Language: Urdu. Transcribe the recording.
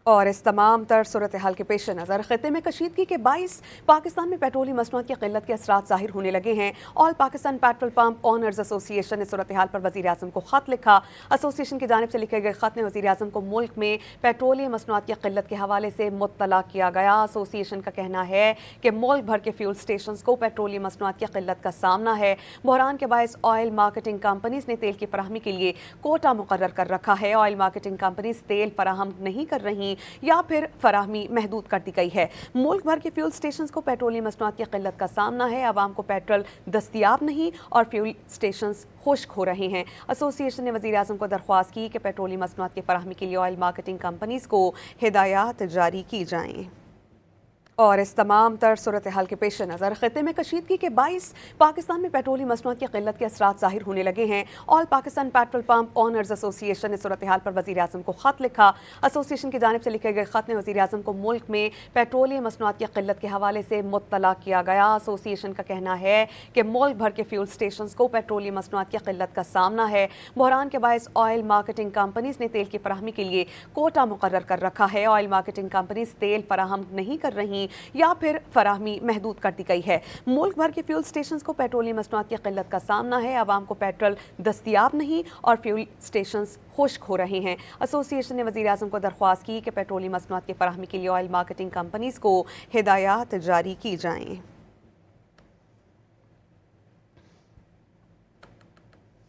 اور اس تمام تر صورتحال کے پیش نظر خطے میں کشیدگی کے باعث پاکستان میں پیٹرولیم مصنوعات کی قلت کے اثرات ظاہر ہونے لگے ہیں۔ آل پاکستان پیٹرول پمپ اونرز ایسوسی ایشن نے صورتحال پر وزیر اعظم کو خط لکھا۔ ایسوسی ایشن کی جانب سے لکھے گئے خط میں وزیر اعظم کو ملک میں پیٹرولیم مصنوعات کی قلت کے حوالے سے مطلع کیا گیا۔ ایسوسی ایشن کا کہنا ہے کہ ملک بھر کے فیول اسٹیشنز کو پیٹرولیم مصنوعات کی قلت کا سامنا ہے۔ بحران کے باعث آئل مارکیٹنگ کمپنیز نے تیل کی فراہمی کے لیے کوٹا مقرر کر رکھا ہے۔ آئل مارکیٹنگ کمپنیز تیل فراہم نہیں کر رہی یا پھر فراہمی محدود کر دی گئی ہے۔ ملک بھر کے فیول اسٹیشنز کو پیٹرولیم مصنوعات کی قلت کا سامنا ہے۔ عوام کو پیٹرول دستیاب نہیں اور فیول اسٹیشنز خشک ہو رہے ہیں۔ ایسوسی ایشن نے وزیر اعظم کو درخواست کی کہ پیٹرولیم مصنوعات کی فراہمی کے لیے آئل مارکیٹنگ کمپنیز کو ہدایات جاری کی جائیں۔ اور اس تمام تر صورتحال کے پیش نظر خطے میں کشیدگی کے باعث پاکستان میں پیٹرولیم مصنوعات کی قلت کے اثرات ظاہر ہونے لگے ہیں۔ آل پاکستان پیٹرول پمپ اونرز ایسوسی ایشن نے صورتحال پر وزیر اعظم کو خط لکھا۔ ایسوسی ایشن کی جانب سے لکھے گئے خط میں وزیر اعظم کو ملک میں پیٹرولیم مصنوعات کی قلت کے حوالے سے مطلع کیا گیا۔ ایسوسی ایشن کا کہنا ہے کہ ملک بھر کے فیول اسٹیشنز کو پیٹرولیم مصنوعات کی قلت کا سامنا ہے۔ بحران کے باعث آئل مارکیٹنگ کمپنیز نے تیل کی فراہمی کے لیے کوٹا مقرر کر رکھا ہے۔ آئل مارکیٹنگ کمپنیز تیل فراہم نہیں کر رہی یا پھر فراہمی محدود کر دی گئی ہے۔ ملک بھر کے فیول اسٹیشنز کو پیٹرولیم مصنوعات کی قلت کا سامنا ہے۔ عوام کو پیٹرول دستیاب نہیں اور فیول اسٹیشنز خشک ہو رہے ہیں۔ ایسوسی ایشن نے وزیر اعظم کو درخواست کی کہ پیٹرولیم مصنوعات کی فراہمی کے لیے آئل مارکیٹنگ کمپنیز کو ہدایات جاری کی جائیں۔